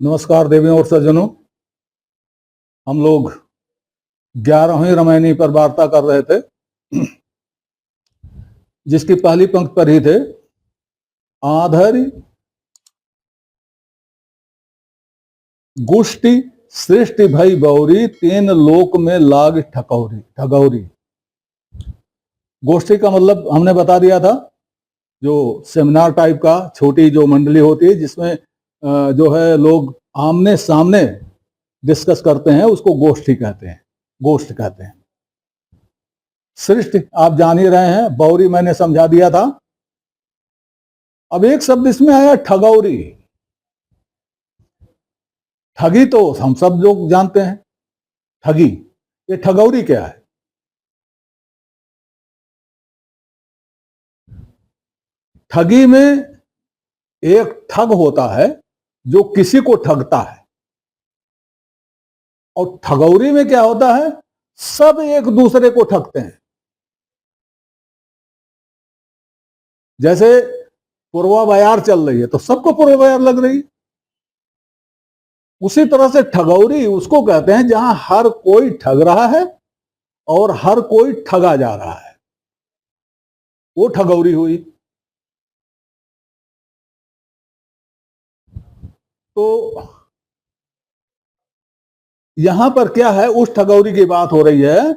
नमस्कार देवियों और सज्जनों। हम लोग 11वीं रामायणी पर वार्ता कर रहे थे, जिसकी पहली पंक्ति पर ही थे। आधरि गुष्टि सृष्टि भई बौरी, तीन लोक में लाग ठगौरी। गोष्ठी का मतलब हमने बता दिया था, जो सेमिनार टाइप का छोटी जो मंडली होती है, जिसमें जो है लोग आमने सामने डिस्कस करते हैं, उसको गोष्ठी कहते हैं, गोष्ठ कहते हैं। सृष्टि आप जान ही रहे हैं, बौरी मैंने समझा दिया था। अब एक शब्द इसमें आया ठगौरी। ठगी तो हम सब लोग जानते हैं, ठगी। ये ठगौरी क्या है? ठगी में एक ठग होता है जो किसी को ठगता है, और ठगौरी में क्या होता है? सब एक दूसरे को ठगते हैं। जैसे पूर्वा बयार चल रही है तो सबको पूर्वा बयार लग रही है। उसी तरह से ठगौरी उसको कहते हैं जहां हर कोई ठग रहा है और हर कोई ठगा जा रहा है, वो ठगौरी हुई। तो यहां पर क्या है, उस ठगौरी की बात हो रही है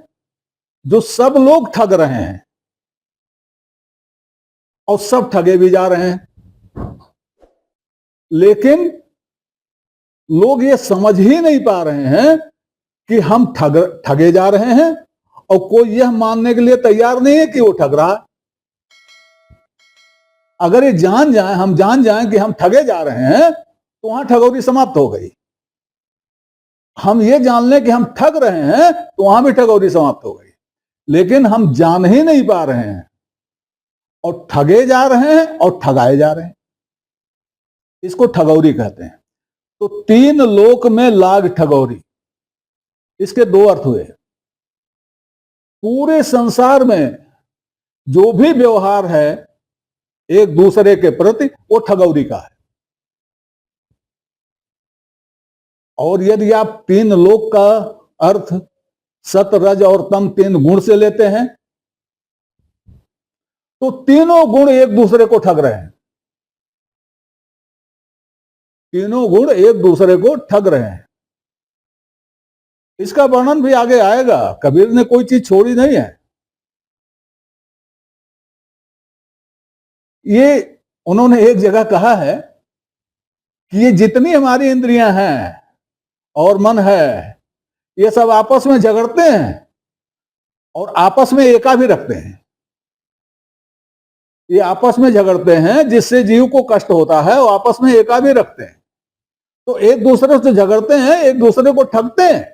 जो सब लोग ठग रहे हैं और सब ठगे भी जा रहे हैं, लेकिन लोग ये समझ ही नहीं पा रहे हैं कि हम ठगे जा रहे हैं, और कोई यह मानने के लिए तैयार नहीं है कि वो ठग रहा है। अगर ये हम जान जाएं कि हम ठगे जा रहे हैं, तो वहां ठगौरी समाप्त हो गई। हम ये जान लें कि हम ठग रहे हैं, तो वहां भी ठगौरी समाप्त हो गई। लेकिन हम जान ही नहीं पा रहे हैं और ठगे जा रहे हैं और ठगाए जा रहे हैं, इसको ठगौरी कहते हैं। तो तीन लोक में लाग ठगौरी, इसके दो अर्थ हुए। पूरे संसार में जो भी व्यवहार है एक दूसरे के प्रति, वो ठगौरी का है। और यदि आप तीन लोक का अर्थ सत रज और तम तीन गुण से लेते हैं, तो तीनों गुण एक दूसरे को ठग रहे हैं। तीनों गुण एक दूसरे को ठग रहे हैं। इसका वर्णन भी आगे आएगा, कबीर ने कोई चीज छोड़ी नहीं है। ये उन्होंने एक जगह कहा है कि ये जितनी हमारी इंद्रियां हैं और मन है, ये सब आपस में झगड़ते हैं और आपस में एका भी रखते हैं। ये आपस में झगड़ते हैं, जिससे जीव को कष्ट होता है, वो आपस में एका भी रखते हैं। तो एक दूसरे से झगड़ते हैं, एक दूसरे को ठगते हैं।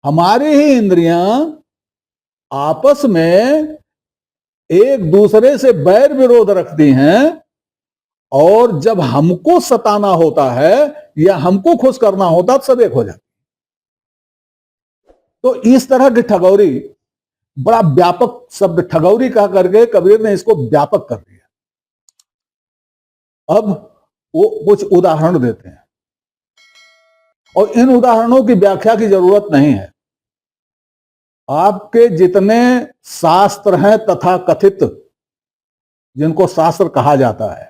हमारी ही इंद्रियां आपस में एक दूसरे से बैर विरोध रखती हैं, और जब हमको सताना होता है या हमको खुश करना होता तो सब एक हो जाती। तो इस तरह की ठगौरी, बड़ा व्यापक शब्द ठगौरी कह करके कबीर ने इसको व्यापक कर दिया। अब वो कुछ उदाहरण देते हैं, और इन उदाहरणों की व्याख्या की जरूरत नहीं है। आपके जितने शास्त्र हैं तथा कथित, जिनको शास्त्र कहा जाता है,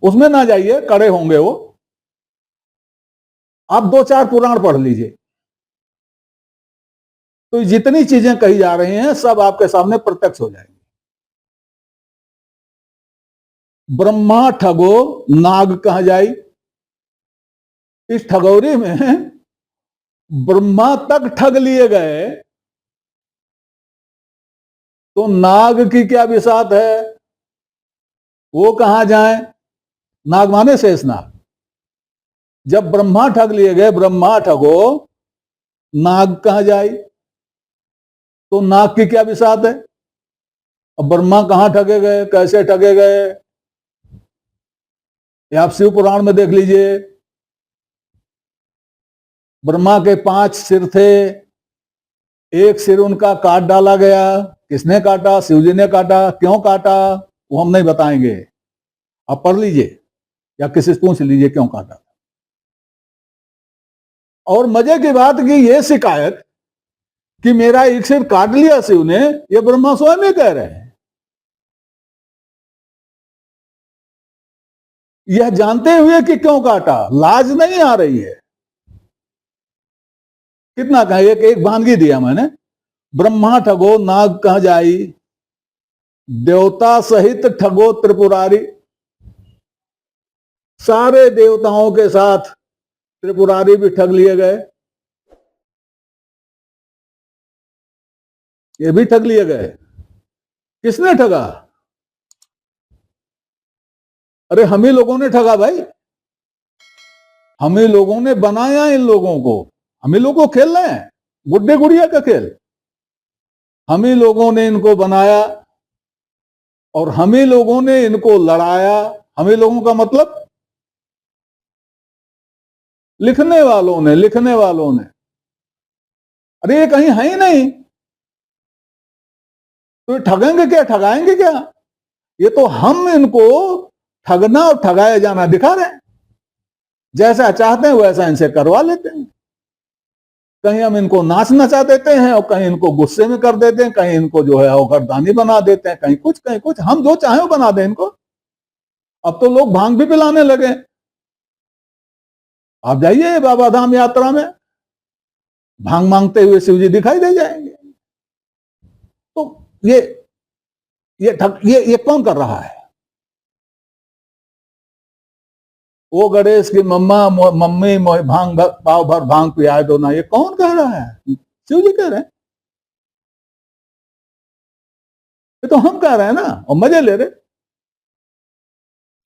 उसमें ना जाइए, कड़े होंगे वो। आप दो चार पुराण पढ़ लीजिए, तो जितनी चीजें कही जा रही हैं सब आपके सामने प्रत्यक्ष हो जाएंगी। ब्रह्मा ठगो नाग कहा जाई। इस ठगौरी में ब्रह्मा तक ठग लिए गए, तो नाग की क्या बिसात है? वो कहां जाए? नाग माने शेषनाग। जब ब्रह्मा ठग लिए गए, ब्रह्मा ठगो नाग कहां जाई, तो नाग की क्या बिसात है? अब ब्रह्मा कहां ठगे गए, कैसे ठगे गए, ये आप शिव पुराण में देख लीजिए। ब्रह्मा के 5 सिर थे, एक सिर उनका काट डाला गया। किसने काटा? शिव जी ने काटा। क्यों काटा वो हम नहीं बताएंगे, आप पढ़ लीजिए। या किसी से पूछ लीजिए क्यों काटा था। और मजे की बात की ये शिकायत कि मेरा एक सिर काट लिया शिव ने, ये ब्रह्मा स्वयं ही कह रहे हैं। यह जानते हुए कि क्यों काटा, लाज नहीं आ रही है। कितना कहा, एक भानगी दिया मैंने, ब्रह्मा ठगो नाग कह जाई, देवता सहित ठगो त्रिपुरारी। सारे देवताओं के साथ त्रिपुरारी भी ठग लिए गए, ये भी ठग लिए गए। किसने ठगा? अरे हम ही लोगों ने ठगा भाई, हम ही लोगों ने बनाया इन लोगों को, हम ही लोग को खेल रहे हैं गुड्डे गुड़िया का खेल। हम ही लोगों ने इनको बनाया और हम ही लोगों ने इनको लड़ाया। हम ही लोगों का मतलब लिखने वालों ने, लिखने वालों ने। अरे ये कहीं है ही नहीं, तो ठगेंगे क्या, ठगाएंगे क्या? ये तो हम इनको ठगना और ठगाया जाना दिखा रहे हैं। जैसा चाहते हैं वैसा इनसे करवा लेते हैं। कहीं हम इनको नाच नचा देते हैं और कहीं इनको गुस्से में कर देते हैं, कहीं इनको जो है औगरदानी बना देते हैं, कहीं कुछ, हम जो चाहे वो बना दें इनको। अब तो लोग भांग भी पिलाने लगे। आप जाइए बाबा धाम यात्रा में, भांग मांगते हुए शिव जी दिखाई दे जाएंगे। तो ये कौन कर रहा है? वो गणेश की मम्मी भांग पाव भर भांग पिया दो ना, ये कौन कह रहा है? शिव जी कह रहे हैं। ये तो हम कह रहे हैं ना, और मजे ले रहे।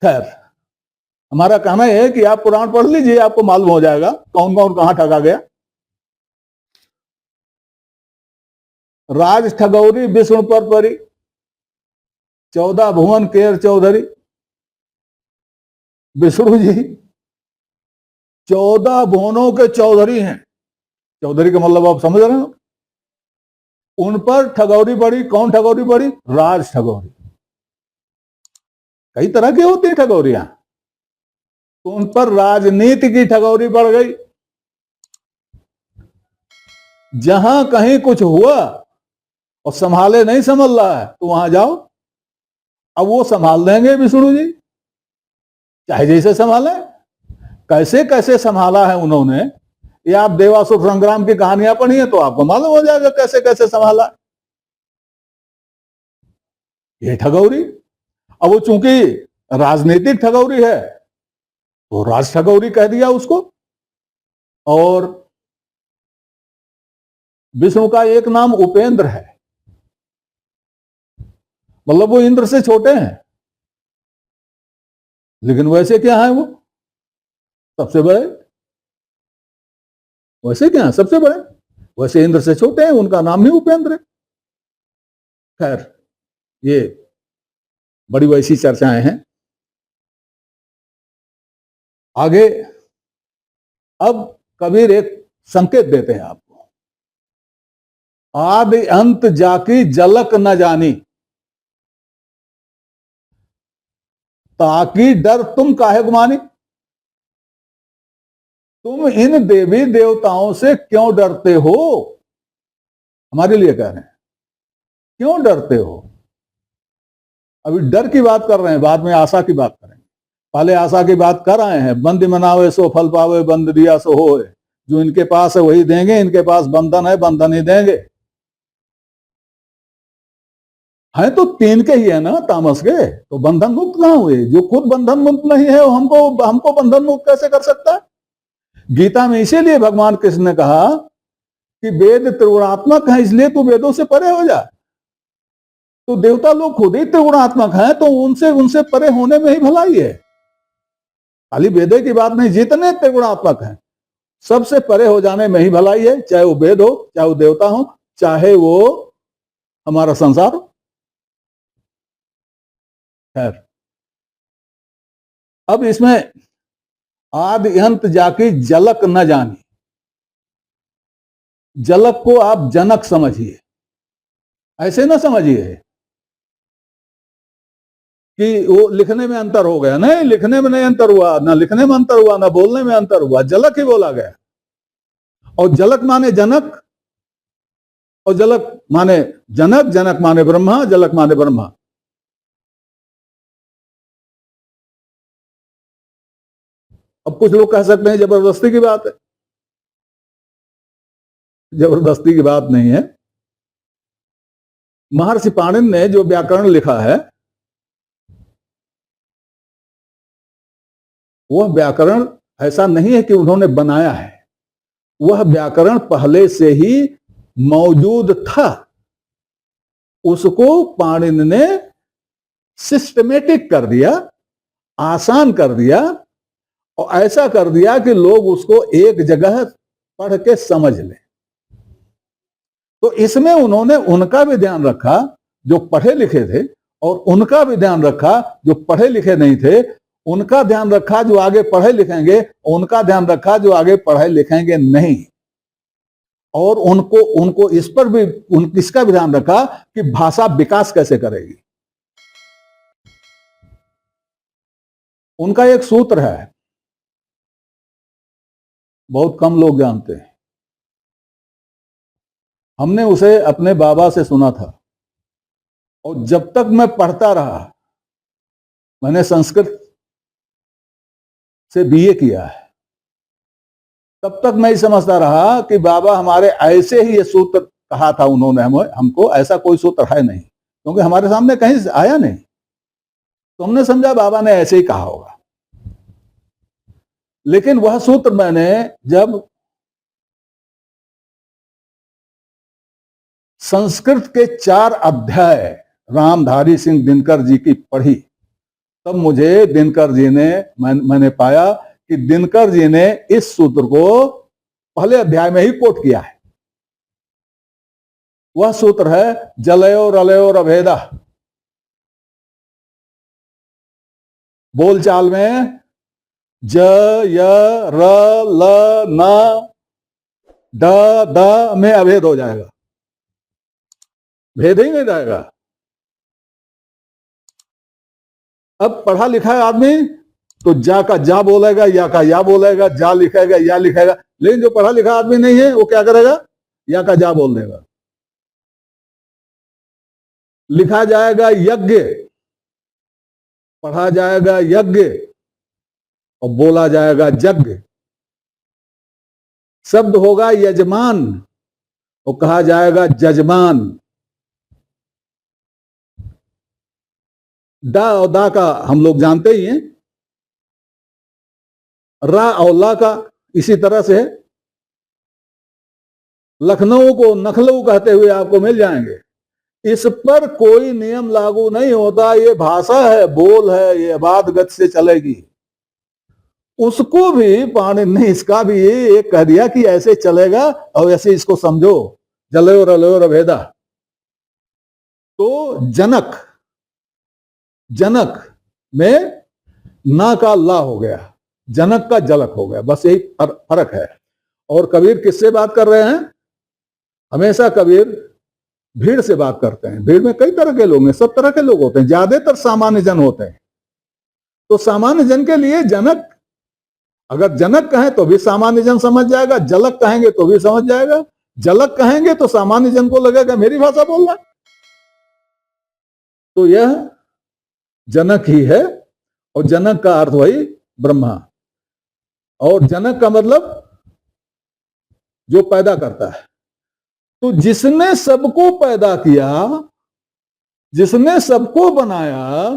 खैर, हमारा कहना यह है कि आप पुराण पढ़ लीजिए, आपको मालूम हो जाएगा कौन कौन कहां ठगा गया। राज ठगौरी विष्णु पर परी, 14 भुवन केर चौधरी। विष्णु जी 14 भुवनों के चौधरी हैं। चौधरी का मतलब आप समझ रहे हो? उन पर ठगौरी पड़ी। कौन ठगौरी पड़ी? राज ठगौरी। कई तरह की होती है ठगौरियां, तो उन पर राजनीति की ठगौरी पड़ गई। जहां कहीं कुछ हुआ और संभाले नहीं संभल रहा है तो वहां जाओ, अब वो संभाल देंगे विष्णु जी, चाहे जैसे संभाले। कैसे कैसे संभाला है उन्होंने, ये आप देवासुर संग्राम की कहानियां पढ़िए तो आपको मालूम हो जाएगा कैसे कैसे संभाला ये ठगौरी। अब वो चूंकि राजनीतिक ठगौरी है तो राज ठगौरी कह दिया उसको। और विष्णु का एक नाम उपेंद्र है, मतलब वो इंद्र से छोटे हैं, लेकिन वैसे क्या है वो सबसे बड़े। वैसे क्या है सबसे बड़े, वैसे इंद्र से छोटे हैं, उनका नाम ही उपेंद्र है। खैर, ये बड़ी वैसी चर्चाएं हैं। आगे अब कबीर एक संकेत देते हैं आपको, आदि अंत जाकी झलक न जानी, ताकि डर तुम काहे गुमानी। तुम इन देवी देवताओं से क्यों डरते हो? हमारे लिए कह रहे हैं, क्यों डरते हो? अभी डर की बात कर रहे हैं, बाद में आशा की बात करेंगे। पहले आशा की बात कर रहे हैं, बंद मनावे सो फल पावे, बंद दिया सो होए। जो इनके पास है वही देंगे, इनके पास बंधन है बंधन ही देंगे। है तो तीन के ही है ना, तामस के, तो बंधन मुक्त कहां हुए? जो खुद बंधन मुक्त नहीं है वो हमको बंधन मुक्त कैसे कर सकता है? गीता में इसीलिए भगवान कृष्ण ने कहा कि वेद त्रिगुणात्मक है, इसलिए तू वेदों से परे हो जा। तो देवता लोग खुद ही त्रिगुणात्मक हैं, तो उनसे उनसे परे होने में ही भलाई है। खाली वेदे की बात नहीं, जितने त्रिगुणात्मक हैं सबसे परे हो जाने में ही भलाई है, चाहे वो वेद हो, चाहे वो देवता हो, चाहे वो हमारा संसार हो। खैर, अब इसमें आदि अंत जाकी झलक न जानी, झलक को आप जनक समझिए, ऐसे ना समझिए। कि वो लिखने में अंतर हो गया। नहीं, लिखने में नहीं अंतर हुआ, ना लिखने में अंतर हुआ, ना बोलने में अंतर हुआ, झलक ही बोला गया। और झलक माने जनक, और झलक माने जनक, जनक माने ब्रह्मा, झलक माने ब्रह्मा। अब कुछ लोग कह सकते हैं जबरदस्ती की बात है। जबरदस्ती की बात नहीं है। महर्षि पाणिनि ने जो व्याकरण लिखा है, वह व्याकरण ऐसा नहीं है कि उन्होंने बनाया है, वह व्याकरण पहले से ही मौजूद था। उसको पाणिनि ने सिस्टमेटिक कर दिया, आसान कर दिया, और ऐसा कर दिया कि लोग उसको एक जगह पढ़ के समझ लें। तो इसमें उन्होंने उनका भी ध्यान रखा जो पढ़े लिखे थे, और उनका भी ध्यान रखा जो पढ़े लिखे नहीं थे, उनका ध्यान रखा जो आगे पढ़े लिखेंगे, उनका ध्यान रखा जो आगे पढ़े लिखेंगे नहीं, और उनको इस पर भी इसका भी ध्यान रखा कि भाषा विकास कैसे करेगी। उनका एक सूत्र है, बहुत कम लोग जानते हैं। हमने उसे अपने बाबा से सुना था, और जब तक मैं पढ़ता रहा, मैंने संस्कृत से बीए किया है, तब तक मैं समझता रहा कि बाबा हमारे ऐसे ही ये सूत्र कहा था उन्होंने हमको, ऐसा कोई सूत्र है नहीं, क्योंकि हमारे सामने कहीं आया नहीं, तो हमने समझा बाबा ने ऐसे ही कहा होगा। लेकिन वह सूत्र मैंने जब संस्कृत के 4 अध्याय रामधारी सिंह दिनकर जी की पढ़ी, तब मुझे दिनकर जी ने मैंने पाया कि दिनकर जी ने इस सूत्र को पहले अध्याय में ही कोट किया है। वह सूत्र है जलयोर अलयोर अभेदा। बोलचाल में ज य र ल न ड द में अभेद हो जाएगा, भेद ही नहीं रहेगा। अब पढ़ा लिखा है आदमी तो जा का जा बोलेगा, या का या बोलेगा, जा लिखेगा या लिखेगा। लेकिन जो पढ़ा लिखा आदमी नहीं है वो क्या करेगा, या का जा बोल देगा। लिखा जाएगा यज्ञ, पढ़ा जाएगा यज्ञ, और बोला जाएगा यज्ञ। शब्द होगा यजमान, और कहा जाएगा जजमान। दा और दा का हम लोग जानते ही हैं, रा और ला का इसी तरह से है। लखनऊ को नखलऊ कहते हुए आपको मिल जाएंगे। इस पर कोई नियम लागू नहीं होता, ये भाषा है, बोल है, ये आबाद गति से चलेगी। उसको भी पाणिनि ने इसका भी एक कह दिया कि ऐसे चलेगा, और ऐसे इसको समझो, जलयोर अलयोर अभेदा। तो जनक, जनक में ना का ला हो गया, जनक का जलक हो गया, बस यही फर्क है। और कबीर किससे बात कर रहे हैं? हमेशा कबीर भीड़ से बात करते हैं। भीड़ में कई तरह के लोग हैं, सब तरह के लोग होते हैं, ज्यादातर सामान्य जन होते हैं। तो सामान्य जन के लिए जनक, अगर जनक कहें तो भी सामान्य जन समझ जाएगा, जलक कहेंगे तो भी समझ जाएगा। जलक कहेंगे तो सामान्य जन को लगेगा मेरी भाषा बोल रहा है। तो यह जनक ही है, और जनक का अर्थ वही ब्रह्मा। और जनक का मतलब जो पैदा करता है। तो जिसने सबको पैदा किया, जिसने सबको बनाया,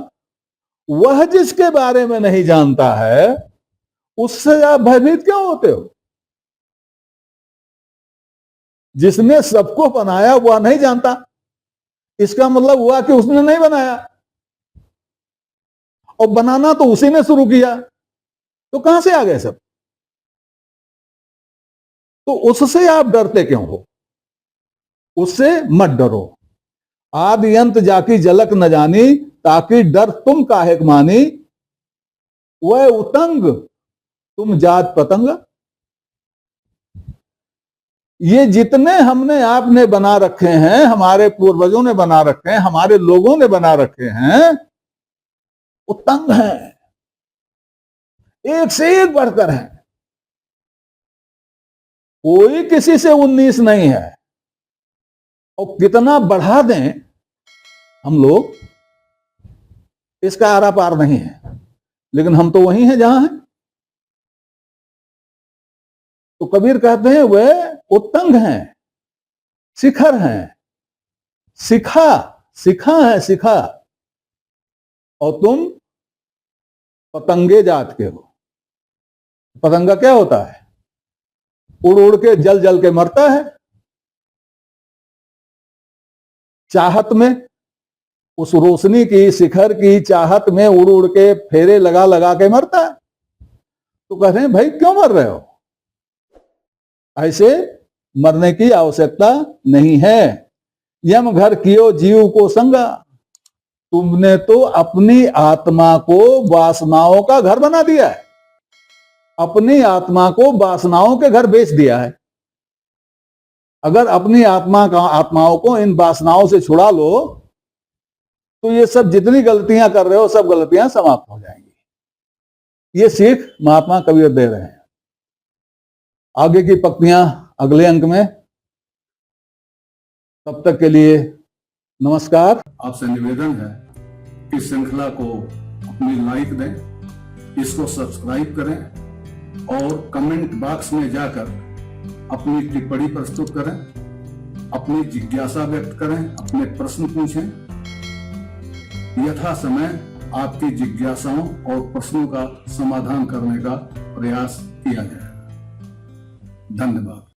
वह जिसके बारे में नहीं जानता है, उससे आप भयभीत क्यों होते हो? जिसने सबको बनाया वह नहीं जानता, इसका मतलब हुआ कि उसने नहीं बनाया, और बनाना तो उसी ने शुरू किया। तो कहां से आ गए सब? तो उससे आप डरते क्यों हो? उससे मत डरो। आदि अंत जाकी झलक न जानी, ताकि डर तुम काहे मानी। वह उतंग तुम जात पतंग। ये जितने हमने आपने बना रखे हैं, हमारे पूर्वजों ने बना रखे हैं, हमारे लोगों ने बना रखे हैं, वो तंग हैं, एक से एक बढ़कर हैं, कोई किसी से 19 नहीं है। और कितना बढ़ा दें हम लोग, इसका आरा पार नहीं है, लेकिन हम तो वही हैं जहां हैं। तो कबीर कहते हैं वे उत्तंग हैं, शिखर हैं, शिखा शिखा है शिखा, और तुम पतंगे जात के हो। पतंगा क्या होता है? उड़ उड़ के जल जल के मरता है, चाहत में, उस रोशनी की शिखर की चाहत में उड़ उड़ के फेरे लगा लगा के मरता है। तो कहते हैं भाई क्यों मर रहे हो? ऐसे मरने की आवश्यकता नहीं है। यम घर कियो जीव को संगा, तुमने तो अपनी आत्मा को वासनाओं का घर बना दिया है, अपनी आत्मा को वासनाओं के घर बेच दिया है। अगर अपनी आत्माओं को इन वासनाओं से छुड़ा लो तो ये सब जितनी गलतियां कर रहे हो सब गलतियां समाप्त हो जाएंगी। ये सीख महात्मा कबीर दे रहे हैं। आगे की पंक्तियां अगले अंक में। तब तक के लिए नमस्कार। आपसे निवेदन है कि श्रृंखला को अपनी लाइक दें, इसको सब्सक्राइब करें और कमेंट बॉक्स में जाकर अपनी टिप्पणी प्रस्तुत करें, अपनी जिज्ञासा व्यक्त करें, अपने प्रश्न पूछें। यथा समय आपकी जिज्ञासाओं और प्रश्नों का समाधान करने का प्रयास किया जाएगा। धन्यवाद।